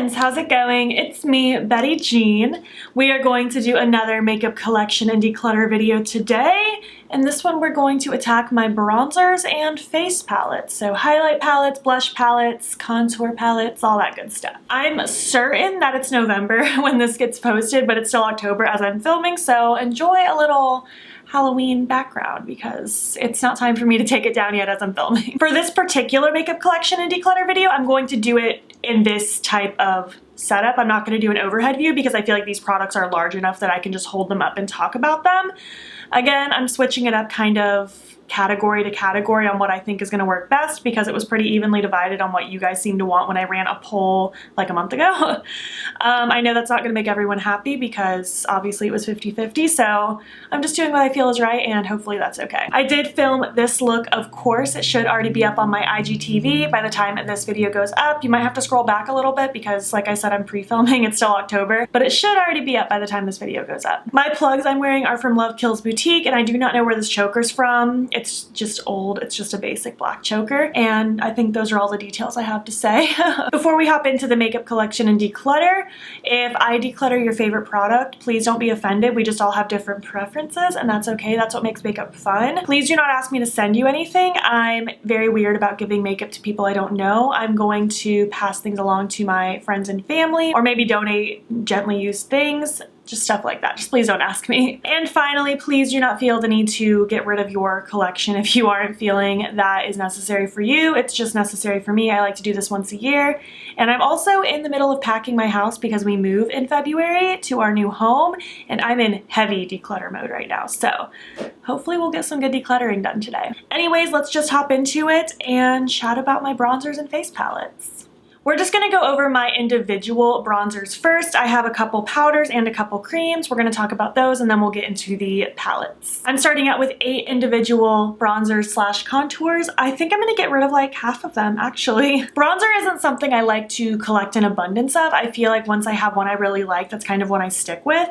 friends, how's it going? It's me, Betty Jean. We are going to do another makeup collection and declutter video today. In this one, we're going to attack my bronzers and face palettes. So highlight palettes, blush palettes, contour palettes, all that good stuff. I'm certain that it's November when this gets posted, but it's still October as I'm filming, so enjoy a little Halloween background because it's not time for me to take it down yet as I'm filming. For this particular makeup collection and declutter video, I'm going to do it in this type of setup. I'm not going to do an overhead view because I feel like these products are large enough that I can just hold them up and talk about them. Again, I'm switching it up kind of category to category on what I think is going to work best because it was pretty evenly divided on what you guys seem to want when I ran a poll like a month ago. I know that's not going to make everyone happy because obviously it was 50-50, so I'm just doing what I feel is right and hopefully that's okay. I did film this look, of course. It should already be up on my IGTV by the time this video goes up. You might have to scroll back a little bit because, like I said, I'm pre-filming. It's still October, but it should already be up by the time this video goes up. My plugs I'm wearing are from Love Kills Boutique, and I do not know where this choker's from. It's just old. It's just a basic black choker, and I think those are all the details I have to say. Before we hop into the makeup collection and declutter, if I declutter your favorite product, please don't be offended. We just all have different preferences, and that's okay. That's what makes makeup fun. Please do not ask me to send you anything. I'm very weird about giving makeup to people I don't know. I'm going to pass things along to my friends and family, or maybe donate gently used things. Just stuff like that. Just please don't ask me. And finally, please do not feel the need to get rid of your collection if you aren't feeling that is necessary for you. It's just necessary for me. I like to do this once a year. And I'm also in the middle of packing my house because we move in February to our new home, and I'm in heavy declutter mode right now. So hopefully we'll get some good decluttering done today. Anyways, let's just hop into it and chat about my bronzers and face palettes. We're just going to go over my individual bronzers first. I have a couple powders and a couple creams. We're going to talk about those and then we'll get into the palettes. I'm starting out with 8 individual bronzers slash contours. I think I'm going to get rid of like half of them actually. Bronzer isn't something I like to collect in abundance of. I feel like once I have one I really like, that's kind of what I stick with.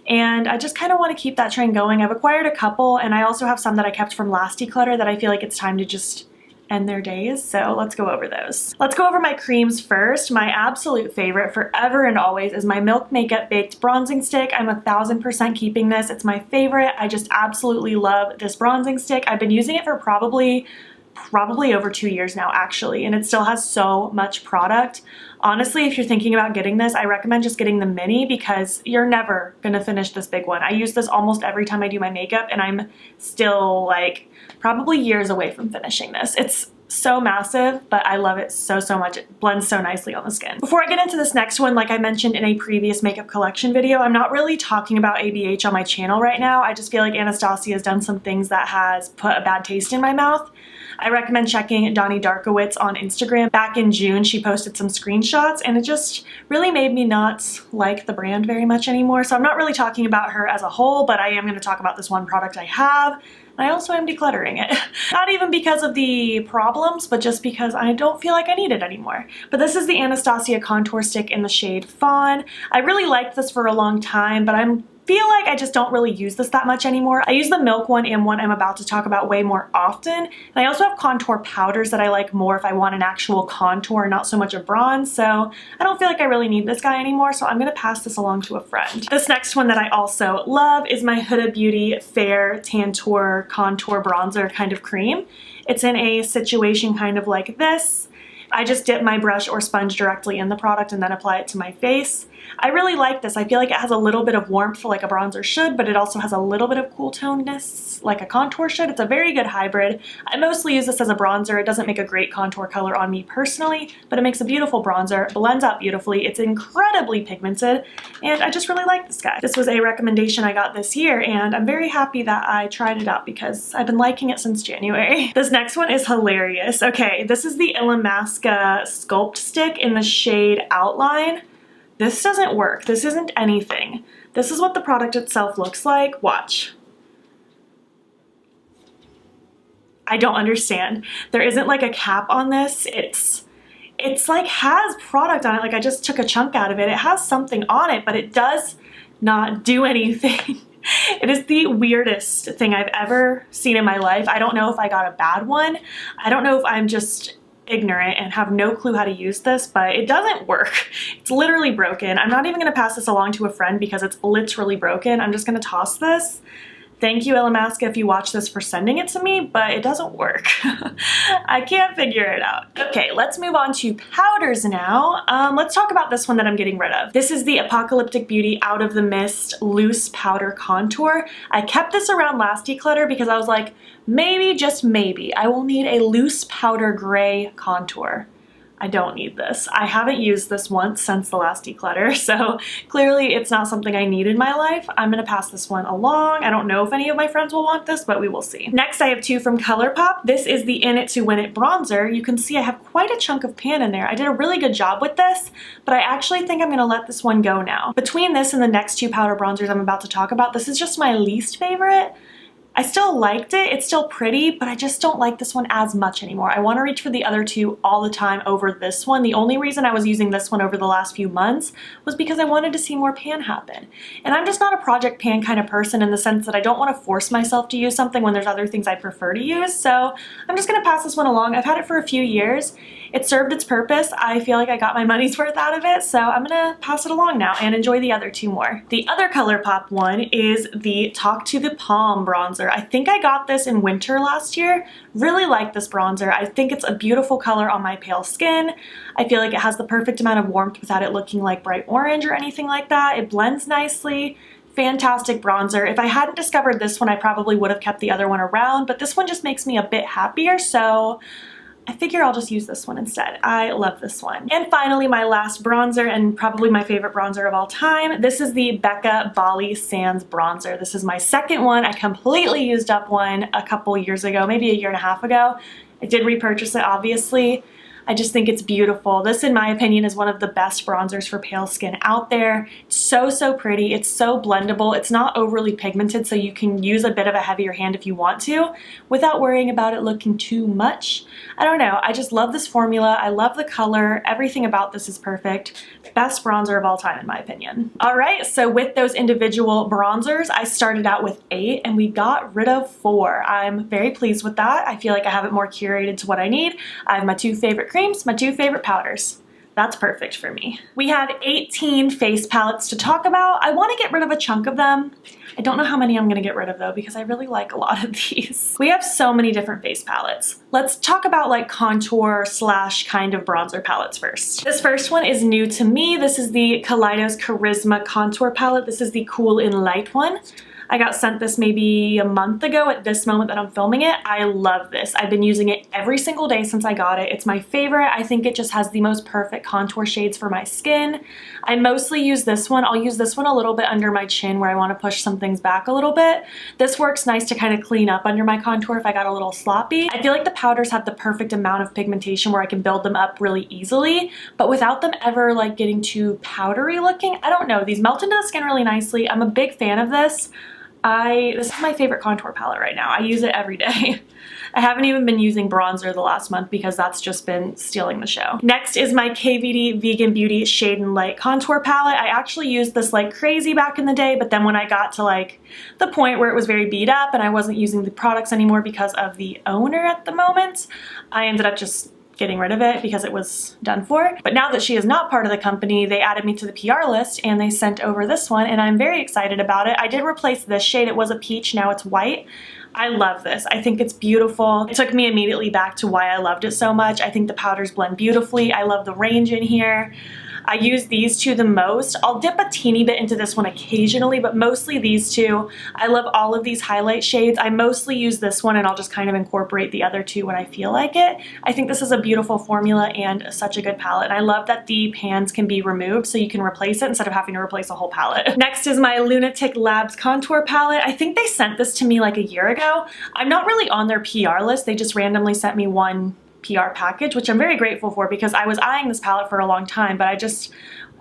And I just kind of want to keep that trend going. I've acquired a couple, and I also have some that I kept from last declutter that I feel like it's time to just end their days, so let's go over those. Let's go over my creams first. My absolute favorite forever and always is my Milk Makeup Baked Bronzing Stick. I'm 1000% keeping this. It's my favorite. I just absolutely love this bronzing stick. I've been using it for probably over 2 years now actually, and it still has so much product. Honestly, if you're thinking about getting this, I recommend just getting the mini because you're never gonna finish this big one. I use this almost every time I do my makeup and I'm still like probably years away from finishing this. It's so massive, but I love it so much. It blends so nicely on the skin. Before I get into this next one, like I mentioned in a previous makeup collection video, I'm not really talking about ABH on my channel right now. I just feel like Anastasia has done some things that has put a bad taste in my mouth. I recommend checking Donnie Darkowitz on Instagram. Back in June, she posted some screenshots and it just really made me not like the brand very much anymore. So I'm not really talking about her as a whole, but I am going to talk about this one product I have. And I also am decluttering it. Not even because of the problems, but just because I don't feel like I need it anymore. But this is the Anastasia Contour Stick in the shade Fawn. I really liked this for a long time, but I feel like I just don't really use this that much anymore. I use the Milk one and one I'm about to talk about way more often. And I also have contour powders that I like more if I want an actual contour, not so much a bronze. So I don't feel like I really need this guy anymore, so I'm gonna pass this along to a friend. This next one that I also love is my Huda Beauty Fair Tantour Contour Bronzer kind of cream. It's in a situation kind of like this. I just dip my brush or sponge directly in the product and then apply it to my face. I really like this. I feel like it has a little bit of warmth like a bronzer should, but it also has a little bit of cool tonedness like a contour should. It's a very good hybrid. I mostly use this as a bronzer. It doesn't make a great contour color on me personally, but it makes a beautiful bronzer, blends out beautifully. It's incredibly pigmented, and I just really like this guy. This was a recommendation I got this year, and I'm very happy that I tried it out because I've been liking it since January. This next one is hilarious. Okay, this is the Illamasqua Sculpt Stick in the shade Outline. This doesn't work. This isn't anything. This is what the product itself looks like. Watch. I don't understand. There isn't like a cap on this. It's like has product on it. Like I just took a chunk out of it. It has something on it, but it does not do anything. It is the weirdest thing I've ever seen in my life. I don't know if I got a bad one. I don't know if I'm just ignorant and have no clue how to use this, but it doesn't work. It's literally broken. I'm not even gonna pass this along to a friend because it's literally broken. I'm just gonna toss this. Thank you, Alamasca, if you watch this, for sending it to me, but it doesn't work. I can't figure it out. Okay, let's move on to powders now. Let's talk about this one that I'm getting rid of. This is the Apocalyptic Beauty Out of the Mist Loose Powder Contour. I kept this around last declutter because I was like, maybe, just maybe, I will need a loose powder gray contour. I don't need this. I haven't used this once since the last declutter, so clearly it's not something I need in my life. I'm gonna pass this one along. I don't know if any of my friends will want this, but we will see. Next, I have two from Colourpop. This is the In It to Win It bronzer. You can see I have quite a chunk of pan in there. I did a really good job with this, but I actually think I'm gonna let this one go now. Between this and the next two powder bronzers I'm about to talk about, this is just my least favorite. I still liked it, it's still pretty, but I just don't like this one as much anymore. I want to reach for the other two all the time over this one. The only reason I was using this one over the last few months was because I wanted to see more pan happen. And I'm just not a project pan kind of person in the sense that I don't want to force myself to use something when there's other things I prefer to use, so I'm just going to pass this one along. I've had it for a few years. It served its purpose. I feel like I got my money's worth out of it, so I'm gonna pass it along now and enjoy the other two more. The other Colourpop one is the Talk to the Palm bronzer. I think I got this in winter last year. Really like this bronzer. I think it's a beautiful color on my pale skin. I feel like it has the perfect amount of warmth without it looking like bright orange or anything like that. It blends nicely. Fantastic bronzer. If I hadn't discovered this one, I probably would have kept the other one around, but this one just makes me a bit happier, so I figure I'll just use this one instead. I love this one. And finally, my last bronzer, and probably my favorite bronzer of all time, this is the Becca Bali Sands bronzer. This is my second one. I completely used up one a couple years ago, maybe a year and a half ago. I did repurchase it, obviously. I just think it's beautiful. This, in my opinion, is one of the best bronzers for pale skin out there. It's so, so pretty. It's so blendable. It's not overly pigmented, so you can use a bit of a heavier hand if you want to without worrying about it looking too much. I don't know. I just love this formula. I love the color. Everything about this is perfect. Best bronzer of all time, in my opinion. All right, so with those individual bronzers, I started out with 8 and we got rid of 4. I'm very pleased with that. I feel like I have it more curated to what I need. I have my 2 favorite creams, my 2 favorite powders. That's perfect for me. We have 18 face palettes to talk about. I want to get rid of a chunk of them. I don't know how many I'm going to get rid of though, because I really like a lot of these. We have so many different face palettes. Let's talk about like contour slash kind of bronzer palettes first. This first one is new to me. This is the Kaleidos Charisma Contour Palette. This is the Cool in Light one. I got sent this maybe a month ago at this moment that I'm filming it. I love this. I've been using it every single day since I got it. It's my favorite. I think it just has the most perfect contour shades for my skin. I mostly use this one. I'll use this one a little bit under my chin where I want to push some things back a little bit. This works nice to kind of clean up under my contour if I got a little sloppy. I feel like the powders have the perfect amount of pigmentation where I can build them up really easily, but without them ever like getting too powdery looking. I don't know. These melt into the skin really nicely. I'm a big fan of this. This is my favorite contour palette right now. I use it every day. I haven't even been using bronzer the last month because that's just been stealing the show. Next is my KVD Vegan Beauty Shade and Light Contour Palette. I actually used this like crazy back in the day, but then when I got to like the point where it was very beat up and I wasn't using the products anymore because of the owner at the moment, I ended up just getting rid of it because it was done for. But now that she is not part of the company, they added me to the PR list and they sent over this one and I'm very excited about it. I did replace this shade. It was a peach, now it's white. I love this. I think it's beautiful. It took me immediately back to why I loved it so much. I think the powders blend beautifully. I love the range in here. I use these two the most. I'll dip a teeny bit into this one occasionally, but mostly these two. I love all of these highlight shades. I mostly use this one and I'll just kind of incorporate the other two when I feel like it. I think this is a beautiful formula and such a good palette. And I love that the pans can be removed so you can replace it instead of having to replace a whole palette. Next is my Lunatic Labs Contour Palette. I think they sent this to me like a year ago. I'm not really on their PR list. They just randomly sent me one PR package, which I'm very grateful for because I was eyeing this palette for a long time, but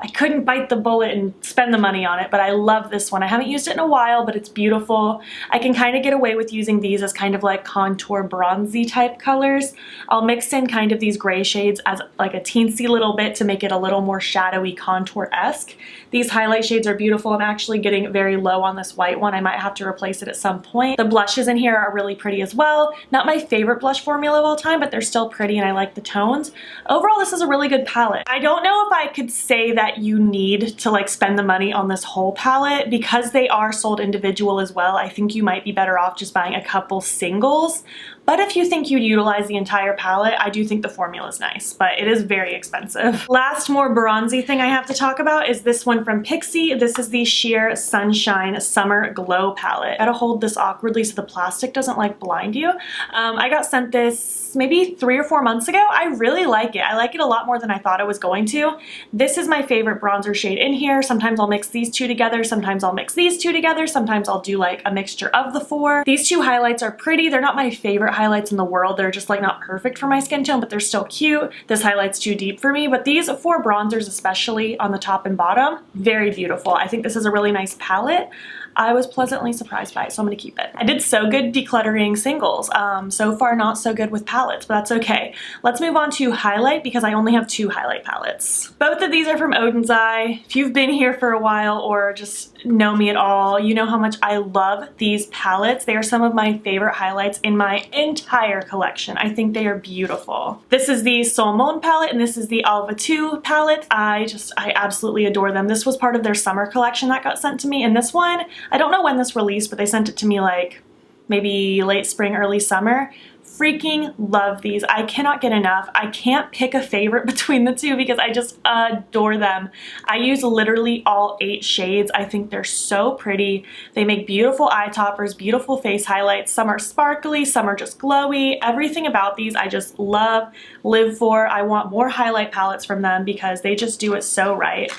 I couldn't bite the bullet and spend the money on it, but I love this one. I haven't used it in a while, but it's beautiful. I can kind of get away with using these as kind of like contour bronzy type colors. I'll mix in kind of these gray shades as like a teensy little bit to make it a little more shadowy contour-esque. These highlight shades are beautiful. I'm actually getting very low on this white one. I might have to replace it at some point. The blushes in here are really pretty as well. Not my favorite blush formula of all time, but they're still pretty and I like the tones. Overall, this is a really good palette. I don't know if I could say that you need to like spend the money on this whole palette because they are sold individual as well. I think you might be better off just buying a couple singles. But if you think you'd utilize the entire palette, I do think the formula is nice, but it is very expensive. Last more bronzy thing I have to talk about is this one from Pixi. This is the Sheer Sunshine Summer Glow palette. I gotta hold this awkwardly so the plastic doesn't like blind you. I got sent this maybe 3 or 4 months ago. I really like it. I like it a lot more than I thought I was going to. This is my favorite bronzer shade in here. Sometimes I'll mix these two together. Sometimes I'll mix these two together. Sometimes I'll do like a mixture of the 4. These 2 highlights are pretty. They're not my favorite highlights in the world. They're just like not perfect for my skin tone, but they're still cute. This highlight's too deep for me, but these 4 bronzers, especially on the top and bottom, very beautiful. I think this is a really nice palette. I was pleasantly surprised by it, so I'm gonna keep it. I did so good decluttering singles. So far not so good with palettes, but that's okay. Let's move on to highlight because I only have 2 highlight palettes. Both of these are from Odin's Eye. If you've been here for a while or just know me at all, you know how much I love these palettes. They are some of my favorite highlights in my entire collection. I think they are beautiful. This is the Solmon palette and this is the Alva 2 palette. I absolutely adore them. This was part of their summer collection that got sent to me, and this one, I don't know when this released, but they sent it to me like maybe late spring, early summer. Freaking love these. I cannot get enough. I can't pick a favorite between the 2 because I just adore them. I use literally all 8 shades. I think they're so pretty. They make beautiful eye toppers, beautiful face highlights. Some are sparkly, some are just glowy. Everything about these I just love, live for. I want more highlight palettes from them because they just do it so right.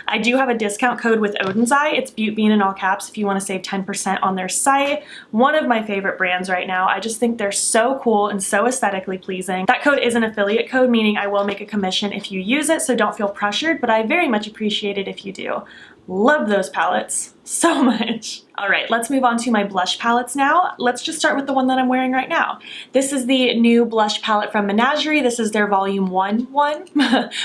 I do have a discount code with Odin's Eye. It's ButeBean in all caps if you want to save 10% on their site. One of my favorite brands right now. I just think they're so cool and so aesthetically pleasing. That code is an affiliate code, meaning I will make a commission if you use it, so don't feel pressured, but I very much appreciate it if you do. Love those palettes so much. All right, let's move on to my blush palettes now. Let's just start with the one that I'm wearing right now. This is the new blush palette from Menagerie. This is their volume 1 one,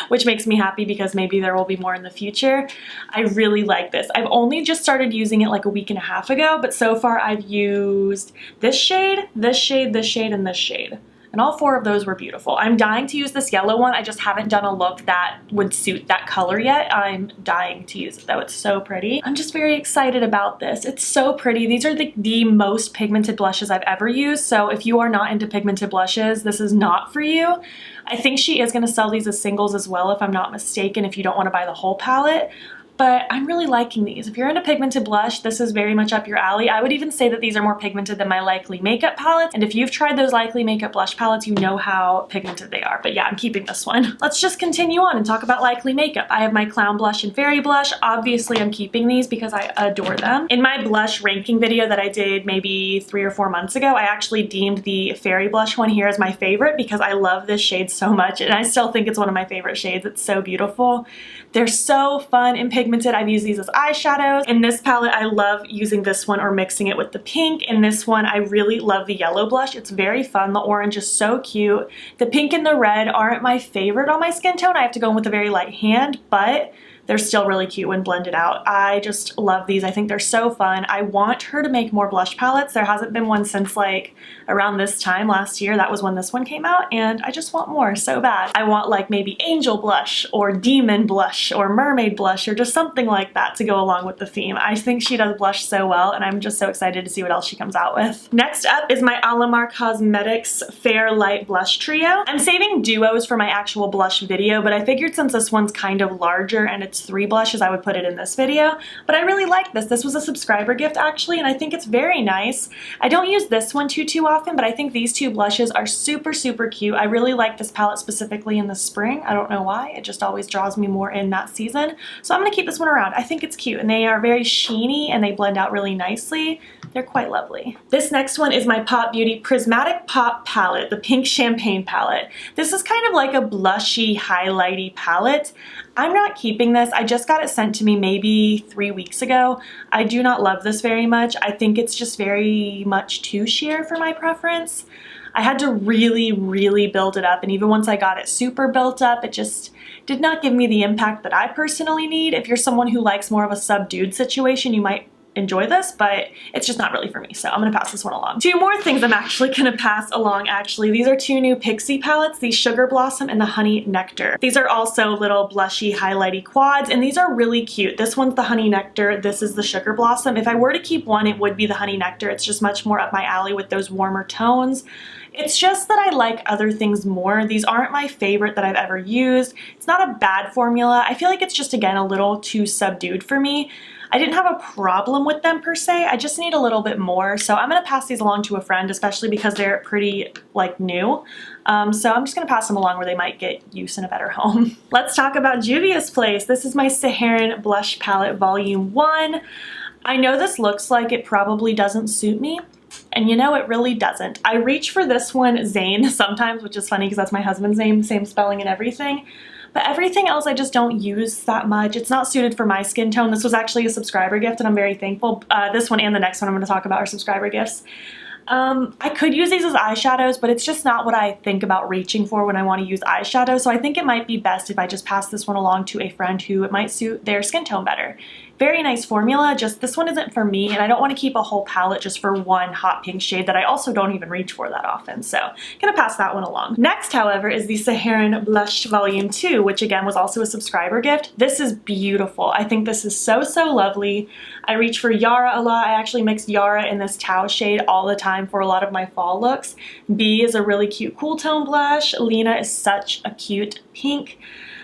which makes me happy because maybe there will be more in the future. I really like this. I've only just started using it like a week and a half ago, but so far I've used this shade, this shade, this shade, and this shade. And all 4 of those were beautiful. I'm dying to use this yellow one. I just haven't done a look that would suit that color yet. I'm dying to use it though. It's so pretty. I'm just very excited about this. It's so pretty. These are the most pigmented blushes I've ever used. So if you are not into pigmented blushes, this is not for you. I think she is gonna sell these as singles as well if I'm not mistaken, if you don't wanna buy the whole palette. But I'm really liking these. If you're into pigmented blush, this is very much up your alley. I would even say that these are more pigmented than my Likely Makeup palettes. And if you've tried those Likely Makeup blush palettes, you know how pigmented they are. But yeah, I'm keeping this one. Let's just continue on and talk about Likely Makeup. I have my Clown Blush and Fairy Blush. Obviously, I'm keeping these because I adore them. In my blush ranking video that I did maybe 3 or 4 months ago, I actually deemed the Fairy Blush one here as my favorite because I love this shade so much. And I still think it's one of my favorite shades. It's so beautiful. They're so fun and pigmented. I've used these as eyeshadows. In this palette, I love using this one or mixing it with the pink. In this one, I really love the yellow blush. It's very fun. The orange is so cute. The pink and the red aren't my favorite on my skin tone. I have to go in with a very light hand, but they're still really cute when blended out. I just love these. I think they're so fun. I want her to make more blush palettes. There hasn't been one since like around this time last year. That was when this one came out, and I just want more so bad. I want like maybe angel blush or demon blush or mermaid blush or just something like that to go along with the theme. I think she does blush so well, and I'm just so excited to see what else she comes out with. Next up is my Alamar Cosmetics Fair Light Blush Trio. I'm saving duos for my actual blush video, but I figured since this one's kind of larger and it's 3 blushes, I would put it in this video. But I really like this. This was a subscriber gift actually, and I think it's very nice. I don't use this one too often, but I think these 2 blushes are super cute. I really like this palette specifically in the spring. I don't know why. It just always draws me more in that season. So I'm gonna keep this one around. I think it's cute, and they are very sheeny and they blend out really nicely. They're quite lovely. This next one is my Pop Beauty Prismatic Pop palette, the Pink Champagne palette. This is kind of like a blushy, highlighty palette. I'm not keeping this. I just got it sent to me maybe 3 weeks ago. I do not love this very much. I think it's just very much too sheer for my preference. I had to really build it up, and even once I got it super built up, it just did not give me the impact that I personally need. If you're someone who likes more of a subdued situation, you might enjoy this, but it's just not really for me, so I'm gonna pass this one along. Two more things I'm actually gonna pass along, actually. These are two new Pixi palettes, the Sugar Blossom and the Honey Nectar. These are also little blushy, highlighty quads, and these are really cute. This one's the Honey Nectar, this is the Sugar Blossom. If I were to keep one, it would be the Honey Nectar. It's just much more up my alley with those warmer tones. It's just that I like other things more. These aren't my favorite that I've ever used. It's not a bad formula. I feel like it's just, again, a little too subdued for me. I didn't have a problem with them per se, I just need a little bit more. So I'm gonna pass these along to a friend, especially because they're pretty like new. So I'm just gonna pass them along where they might get use in a better home. Let's talk about Juvia's Place. This is my Saharan Blush Palette Volume 1. I know this looks like it probably doesn't suit me, and you know, it really doesn't. I reach for this one, Zane, sometimes, which is funny because that's my husband's name, same spelling and everything. But everything else I just don't use that much. It's not suited for my skin tone. This was actually a subscriber gift and I'm very thankful. This one and the next one I'm going to talk about are subscriber gifts. I could use these as eyeshadows, but it's just not what I think about reaching for when I want to use eyeshadow. So I think it might be best if I just pass this one along to a friend who it might suit their skin tone better. Very nice formula, just this one isn't for me, and I don't want to keep a whole palette just for one hot pink shade that I also don't even reach for that often, so I'm gonna pass that one along. Next, however, is the Saharan Blush Volume 2, which again was also a subscriber gift. This is beautiful. I think this is so lovely. I reach for Yara a lot. I actually mix Yara in this Tau shade all the time for a lot of my fall looks. B is a really cute cool tone blush. Lena is such a cute pink.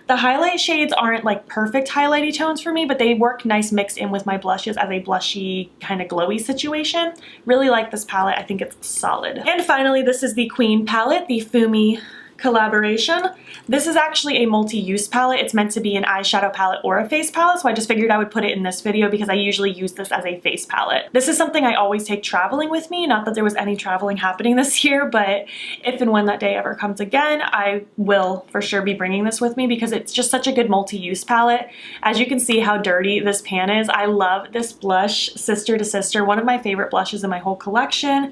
The highlight shades aren't like perfect highlighty tones for me, but they work nice mixed in with my blushes as a blushy kind of glowy situation. Really like this palette. I think it's solid. And finally, this is the Queen palette, the Fumi collaboration. This is actually a multi-use palette. It's meant to be an eyeshadow palette or a face palette, so I just figured I would put it in this video because I usually use this as a face palette. This is something I always take traveling with me, not that there was any traveling happening this year, but if and when that day ever comes again, I will for sure be bringing this with me because it's just such a good multi-use palette. As you can see how dirty this pan is, I love this blush, Sister to Sister, one of my favorite blushes in my whole collection.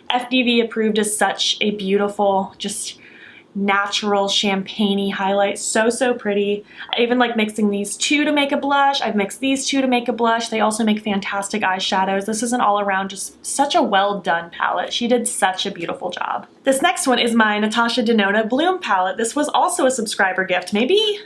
FDV approved is such a beautiful, just natural champagne-y highlight. So pretty. I even like mixing these two to make a blush. I've mixed these two to make a blush. They also make fantastic eyeshadows. This is an all-around just such a well done palette. She did such a beautiful job. This next one is my Natasha Denona Bloom palette. This was also a subscriber gift, maybe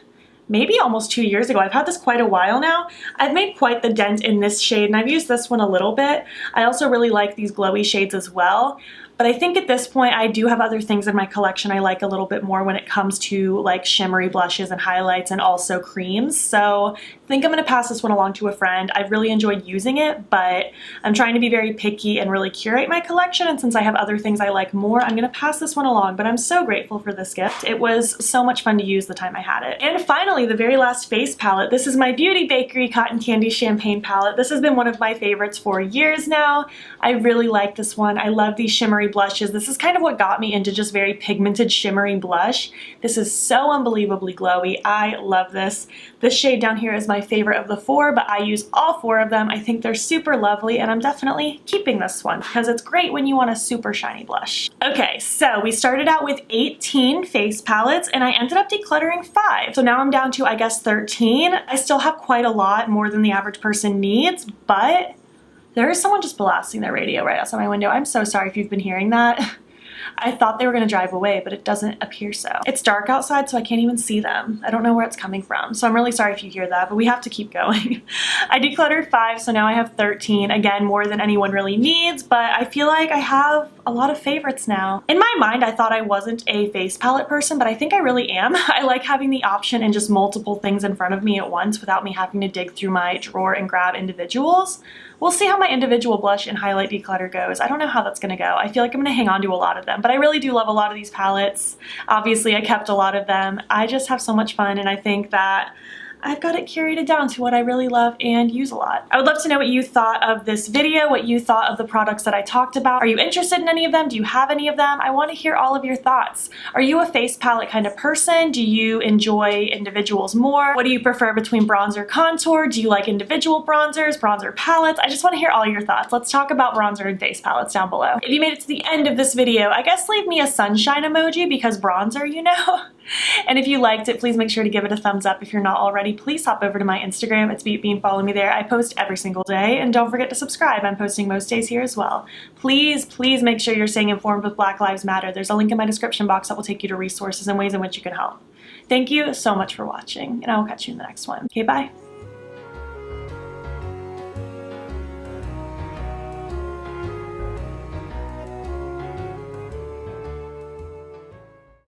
almost 2 years ago. I've had this quite a while now. I've made quite the dent in this shade and I've used this one a little bit. I also really like these glowy shades as well. But I think at this point I do have other things in my collection I like a little bit more when it comes to like shimmery blushes and highlights and also creams. So I think I'm going to pass this one along to a friend. I've really enjoyed using it, but I'm trying to be very picky and really curate my collection, and since I have other things I like more, I'm going to pass this one along, but I'm so grateful for this gift. It was so much fun to use the time I had it. And finally, the very last face palette. This is my Beauty Bakery Cotton Candy Champagne palette. This has been one of my favorites for years now. I really like this one. I love these shimmery blushes. This is kind of what got me into just very pigmented shimmery blush. This is so unbelievably glowy. I love this. This shade down here is my favorite of the four, but I use all four of them. I think they're super lovely, and I'm definitely keeping this one because it's great when you want a super shiny blush. Okay, so we started out with 18 face palettes and I ended up decluttering 5. So now I'm down to, I guess, 13. I still have quite a lot, more than the average person needs, but there is someone just blasting their radio right outside my window. I'm so sorry if you've been hearing that. I thought they were going to drive away, but it doesn't appear so. It's dark outside, so I can't even see them. I don't know where it's coming from, so I'm really sorry if you hear that, but we have to keep going. I decluttered 5, so now I have 13. Again, more than anyone really needs, but I feel like I have a lot of favorites now. In my mind, I thought I wasn't a face palette person, but I think I really am. I like having the option and just multiple things in front of me at once without me having to dig through my drawer and grab individuals. We'll see how my individual blush and highlight declutter goes. I don't know how that's gonna go. I feel like I'm gonna hang on to a lot of them, but I really do love a lot of these palettes. Obviously, I kept a lot of them. I just have so much fun, and I think that I've got it curated down to what I really love and use a lot. I would love to know what you thought of this video, what you thought of the products that I talked about. Are you interested in any of them? Do you have any of them? I want to hear all of your thoughts. Are you a face palette kind of person? Do you enjoy individuals more? What do you prefer between bronzer, contour? Do you like individual bronzers, bronzer palettes? I just want to hear all your thoughts. Let's talk about bronzer and face palettes down below. If you made it to the end of this video, I guess leave me a sunshine emoji because bronzer, you know? And if you liked it, please make sure to give it a thumbs up. If you're not already, please hop over to my Instagram. It's BeatBean. Follow me there. I post every single day. And don't forget to subscribe. I'm posting most days here as well. Please, please make sure you're staying informed with Black Lives Matter. There's a link in my description box that will take you to resources and ways in which you can help. Thank you so much for watching, and I will catch you in the next one. Okay, bye.